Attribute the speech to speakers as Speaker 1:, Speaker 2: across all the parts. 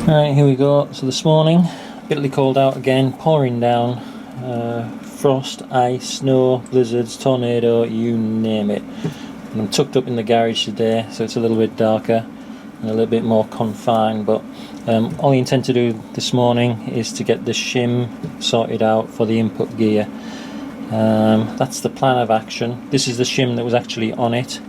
Speaker 1: Right, here we go. So this morning, bitterly cold out again, pouring down, frost, ice, snow, blizzards, tornado, you name it. And I'm tucked up in the garage today, so it's a little bit darker and a little bit more confined, but all I intend to do this morning is to get the shim sorted out for the input gear. That's the plan of action. This is the shim that was actually on it,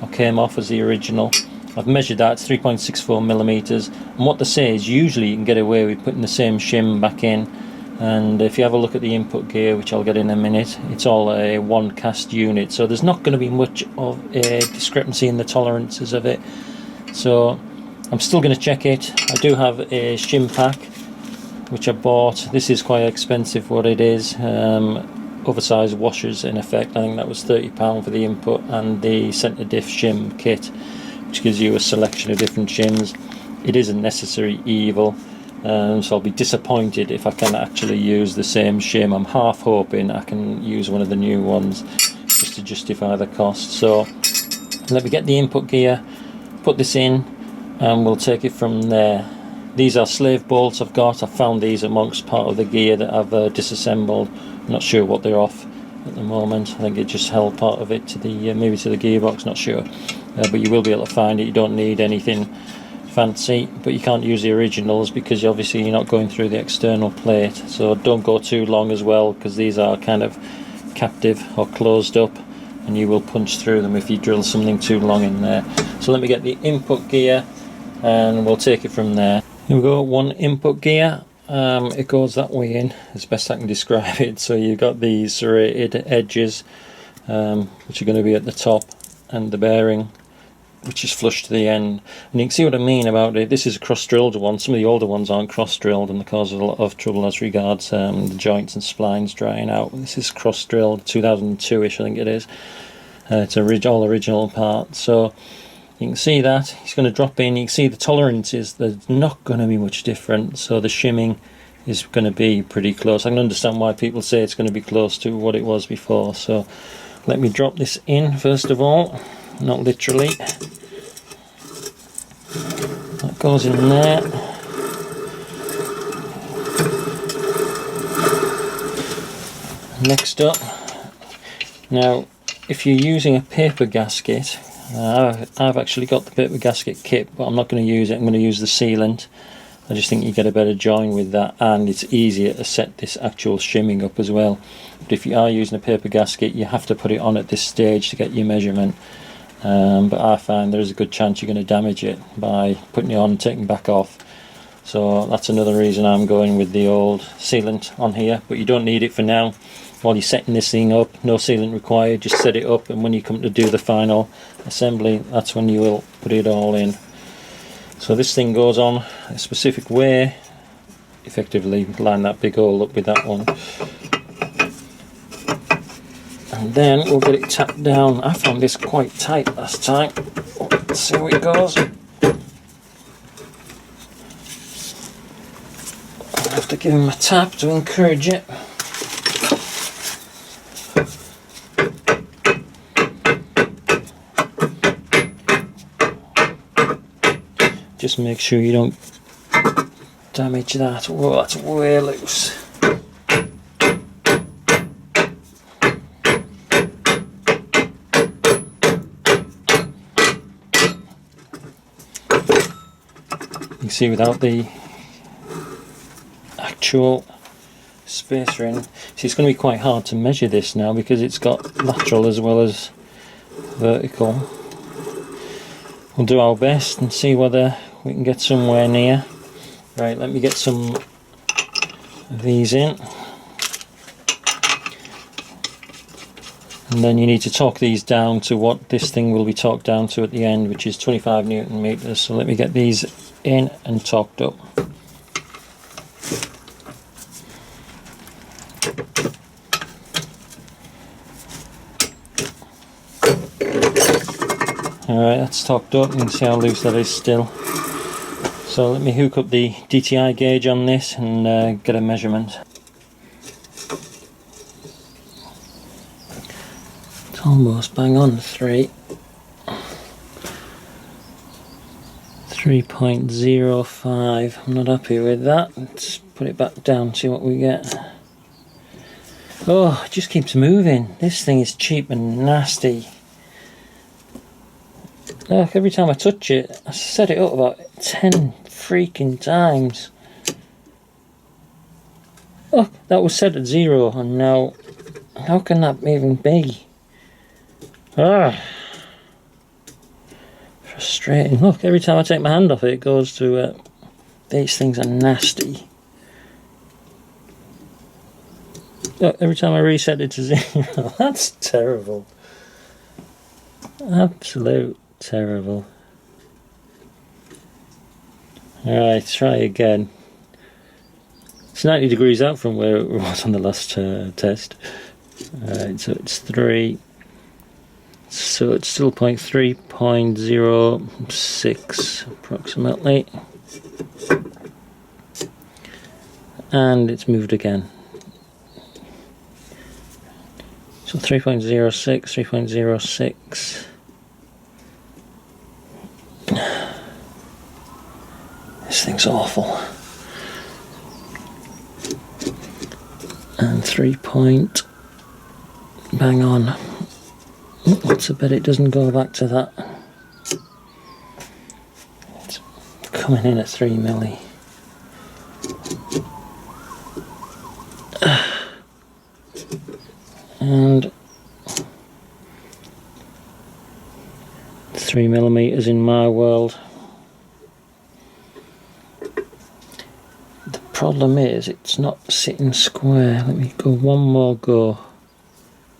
Speaker 1: or came off as the original. I've measured that, it's 3.64mm, and what they say is usually you can get away with putting the same shim back in, and if you have a look at the input gear, which I'll get in a minute, it's all a one cast unit, so there's not going to be much of a discrepancy in the tolerances of it. So I'm still going to check it. I do have a shim pack which I bought. This is quite expensive what it is, oversized washers in effect. I think that was £30 for the input, and the centre diff shim kit, which gives you a selection of different shims. It is a necessary evil, so I'll be disappointed if I can actually use the same shim. I'm half hoping I can use one of the new ones just to justify the cost. So let me get the input gear, put this in, and we'll take it from there. These are slave bolts I've got. I found these amongst part of the gear that I've disassembled. I'm not sure what they're off at the moment. I think it just held part of it to the maybe to the gearbox, not sure. But you will be able to find it. You don't need anything fancy, but you can't use the originals because obviously you're not going through the external plate. So don't go too long as well, because these are kind of captive or closed up, and you will punch through them if you drill something too long in there. So let me get the input gear and we'll take it from there. Here we go, one input gear. It goes that way in, as best I can describe it. So you've got these serrated edges, which are going to be at the top, and the bearing, which is flush to the end. And you can see what I mean about it. This is a cross-drilled one. Some of the older ones aren't cross-drilled, and they cause a lot of trouble as regards the joints and splines drying out. This is cross-drilled, 2002-ish I think it is. It's all original parts. So you can see that he's going to drop in. You can see the tolerances, there's not going to be much different, so the shimming is going to be pretty close. I can understand why people say it's going to be close to what it was before. So let me drop this in first of all, not literally. That goes in there. Next up, now if you're using a paper gasket, I've actually got the paper gasket kit, but I'm not going to use it. I'm going to use the sealant. I just think you get a better join with that, and it's easier to set this actual shimming up as well. But if you are using a paper gasket, you have to put it on at this stage to get your measurement. But I find there's a good chance you're going to damage it by putting it on and taking it back off. So that's another reason I'm going with the old sealant on here, but you don't need it for now. While you're setting this thing up, no sealant required, just set it up, and when you come to do the final assembly, that's when you will put it all in. So this thing goes on a specific way, effectively line that big hole up with that one, and then we'll get it tapped down. I found this quite tight last time. Let's see how it goes. I have to give him a tap to encourage it. Just make sure you don't damage that. Whoa, that's way loose. You can see without the actual spacer in. See, it's going to be quite hard to measure this now because it's got lateral as well as vertical. We'll do our best and see whether we can get somewhere near. Right, let me get some of these in. And then you need to torque these down to what this thing will be torqued down to at the end, which is 25 Newton meters. So let me get these in and torqued up. Alright, that's torqued up. You can see how loose that is still. So let me hook up the DTI gauge on this and get a measurement. It's almost bang on 3. 3.05. I'm not happy with that. Let's put it back down, see what we get. Oh, it just keeps moving. This thing is cheap and nasty. Look, every time I touch it, I set it up about 10 freaking times. Look, that was set at 0, and now, how can that even be? Ah, frustrating. Look, every time I take my hand off it, it goes to, these things are nasty. Look, every time I reset it to 0, that's terrible. Absolute terrible. Alright, try again. It's 90 degrees out from where it was on the last test. Alright, so it's 3. So it's still 3.06 approximately. And it's moved again. So 3.06, 3.06. This thing's awful. And 3 point. Bang on. Let's bet it doesn't go back to that. It's coming in at 3 milli. And 3 millimeters in my world. The problem is it's not sitting square. Let me go one more go.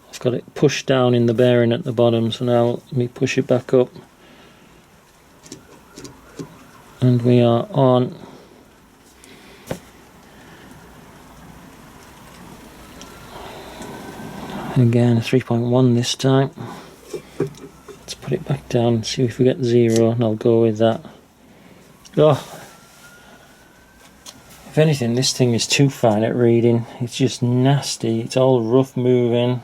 Speaker 1: I've got it pushed down in the bearing at the bottom, so now let me push it back up. And we are on. Again, 3.1 this time. Let's put it back down and see if we get 0, and I'll go with that. Oh! If anything, this thing is too fine at reading. It's just nasty. It's all rough moving.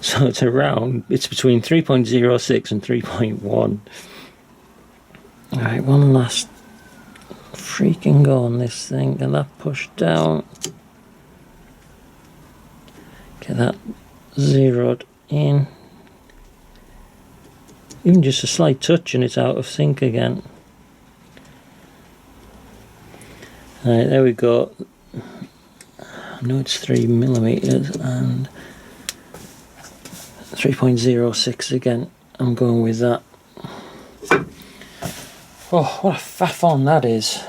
Speaker 1: So it's around, it's between 3.06 and 3.1. Alright, one last freaking go on this thing. Get that pushed down. Get that zeroed in. Even just a slight touch and it's out of sync again. Alright, there we go. I know it's 3 millimeters and 3.06 again. I'm going with that. Oh, what a faff on that is.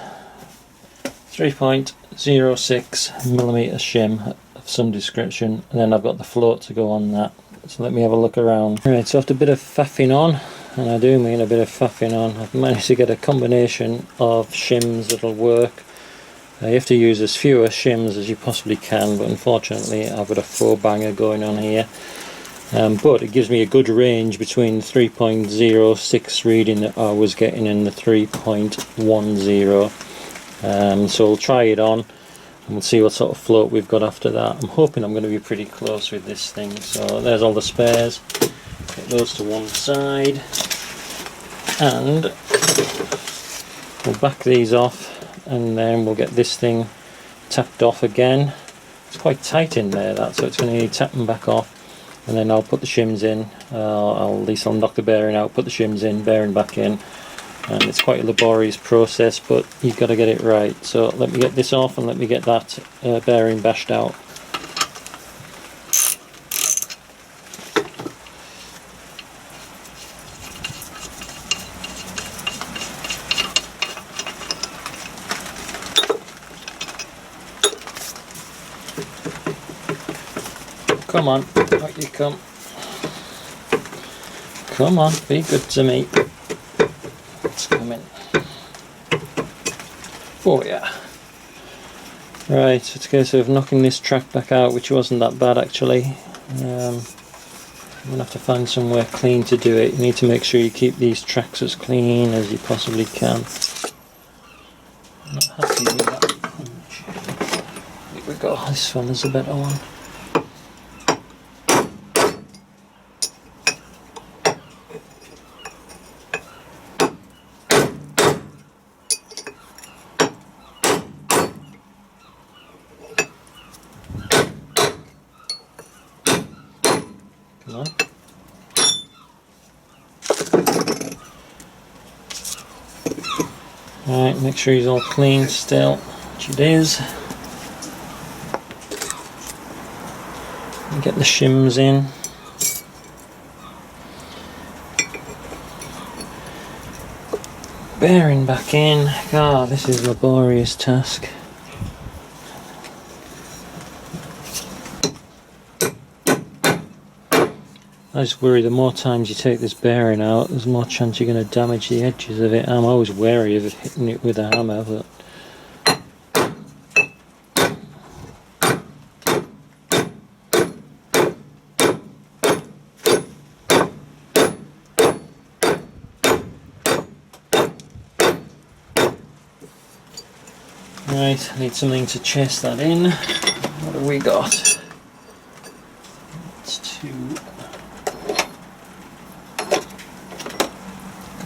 Speaker 1: 3.06 millimeter shim of some description, and then I've got the float to go on that. So let me have a look around. Right, so after a bit of faffing on, and I do mean a bit of faffing on, I've managed to get a combination of shims that'll work. You have to use as few shims as you possibly can, but unfortunately I've got a 4-banger going on here. But it gives me a good range between 3.06 reading that I was getting and the 3.10. So we'll try it on and we'll see what sort of float we've got after that. I'm hoping I'm going to be pretty close with this thing. So there's all the spares. Get those to one side and we'll back these off, and then we'll get this thing tapped off again. It's quite tight in there, that, so it's going to need tapping back off. And then I'll put the shims in, at least I'll knock the bearing out, put the shims in, bearing back in, and it's quite a laborious process, but you've got to get it right. So let me get this off and let me get that bearing bashed out. Come on, out you come. Come on, be good to me. It's coming. Oh yeah. Right, so it's a case of knocking this track back out, which wasn't that bad actually. I'm going to have to find somewhere clean to do it. You need to make sure you keep these tracks as clean as you possibly can. I'm not happy with that. Here we go, this one is a better one. Right, make sure he's all clean still, which it is. And get the shims in. Bearing back in. God, this is a laborious task. I just worry the more times you take this bearing out, there's more chance you're going to damage the edges of it. I'm always wary of hitting it with a hammer, but right, I need something to chase that in. What have we got? It's two.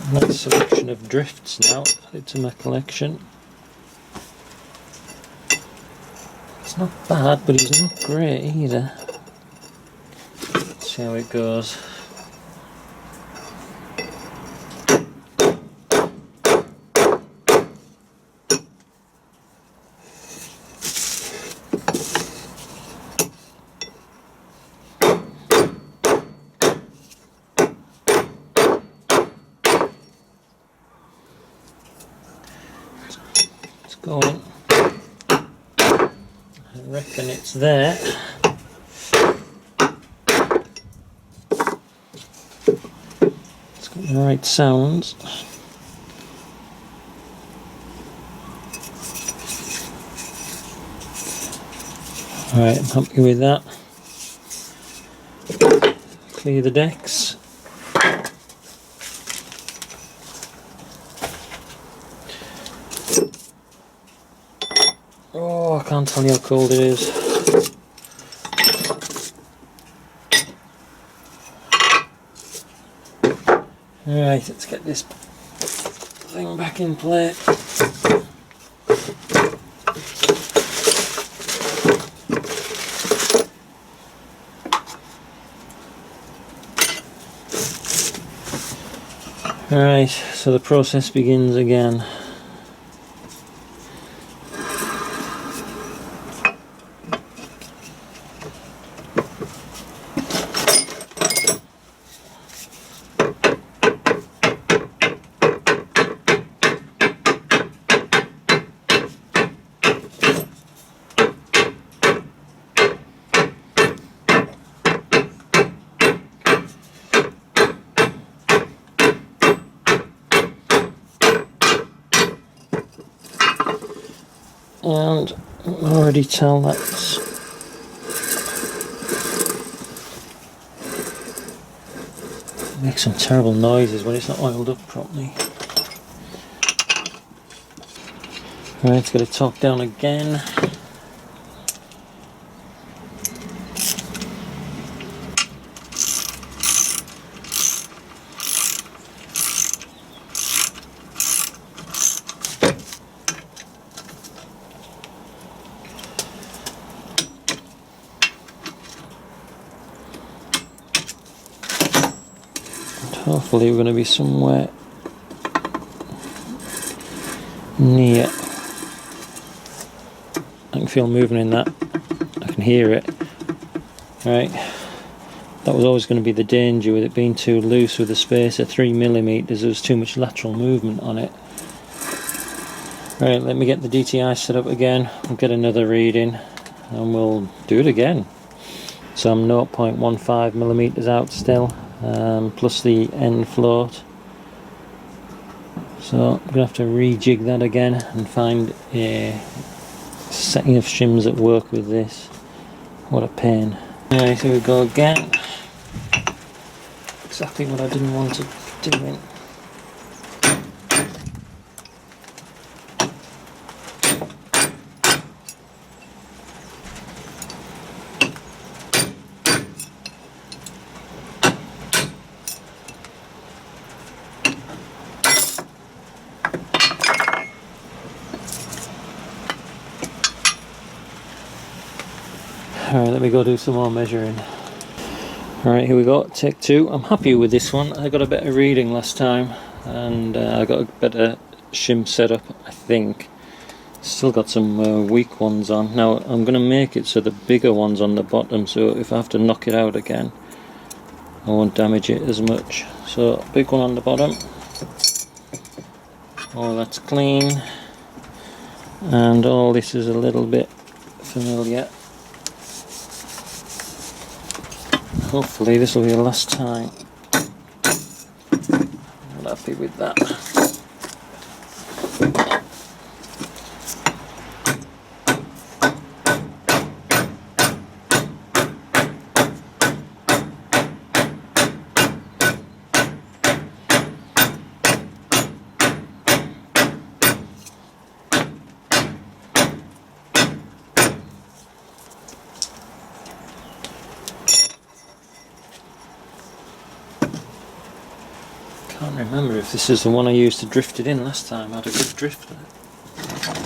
Speaker 1: Nice selection of drifts now added to my collection. It's not bad, but he's not great either. Let's see how it goes. Going. I reckon it's there. It's got the right sounds. Alright, I'm happy with that. Clear the decks. Oh, I can't tell you how cold it is. Alright, let's get this thing back in play. Alright, so the process begins again. And I can already tell that's makes some terrible noises when it's not oiled up properly. Right, let's get it torqued down again. Hopefully we're going to be somewhere near. I can feel movement in that. I can hear it. Right. That was always going to be the danger with it being too loose with the spacer. 3mm, there was too much lateral movement on it. Right, let me get the DTI set up again. We'll get another reading and we'll do it again. So I'm 0.15mm out still. Plus the end float, so I'm going to have to rejig that again and find a setting of shims that work with this. What a pain. Alright, here we go again. Exactly what I didn't want to do it. Alright, let me go do some more measuring. Alright, here we go, take two. I'm happy with this one. I got a better reading last time and I got a better shim setup, I think. Still got some weak ones on. Now I'm going to make it so the bigger one's on the bottom, so if I have to knock it out again I won't damage it as much. So big one on the bottom. All that's clean, and all this is a little bit familiar. Hopefully this will be the last time. I'm not happy with that. Can't remember if this is the one I used to drift it in last time. I had a good drift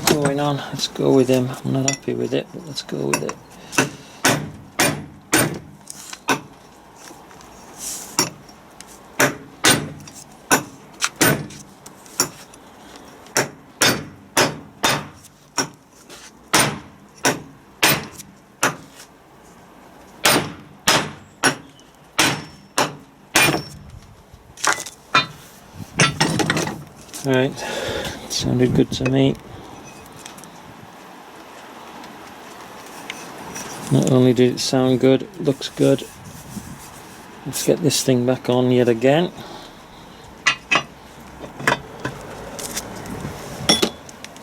Speaker 1: going on. Let's go with him. I'm not happy with it, but let's go with it. Right, sounded good to me. Not only did it sound good, it looks good. Let's get this thing back on yet again.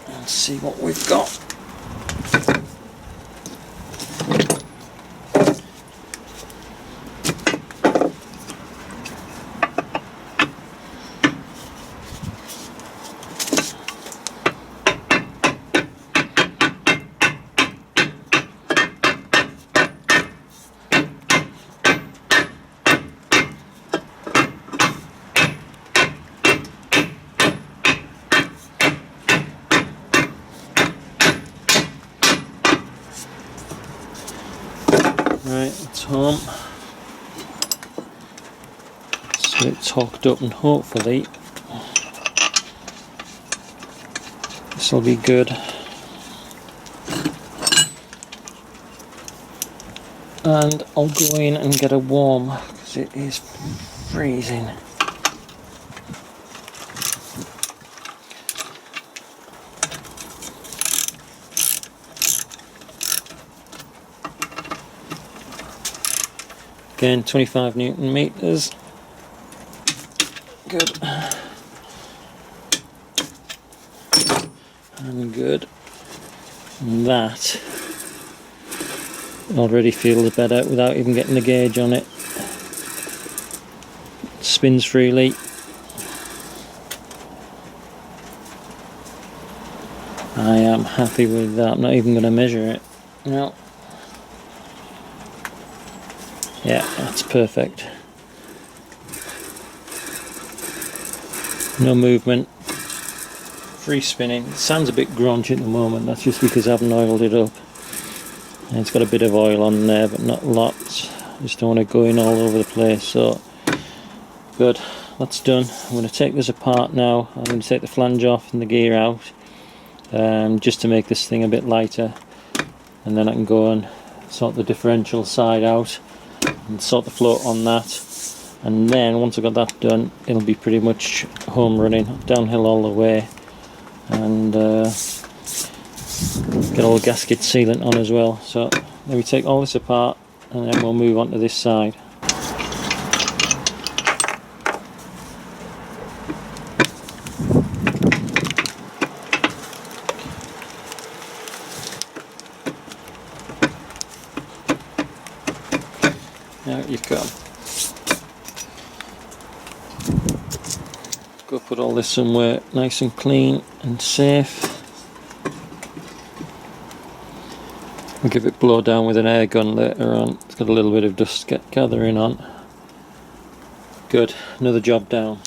Speaker 1: And see what we've got. Right, it's home. So it's hooked up, and hopefully this will be good. And I'll go in and get a warm because it is freezing. Again, 25 Newton meters. Good. And good. And that already feels better without even getting the gauge on it. It spins freely. I am happy with that. I'm not even going to measure it. No. Yeah, that's perfect. No movement. Free spinning. It sounds a bit grungy at the moment. That's just because I haven't oiled it up. And it's got a bit of oil on there, but not lots. I just don't want it going all over the place. So, good. That's done. I'm going to take this apart now. I'm going to take the flange off and the gear out, just to make this thing a bit lighter. And then I can go and sort the differential side out and sort the float on that, and then once I've got that done, it'll be pretty much home running, downhill all the way, and get all the gasket sealant on as well. So let me take all this apart and then we'll move on to this side. There you go. Go put all this somewhere nice and clean and safe. I'll give it blow down with an air gun later on. It's got a little bit of dust gathering on. Good, another job down.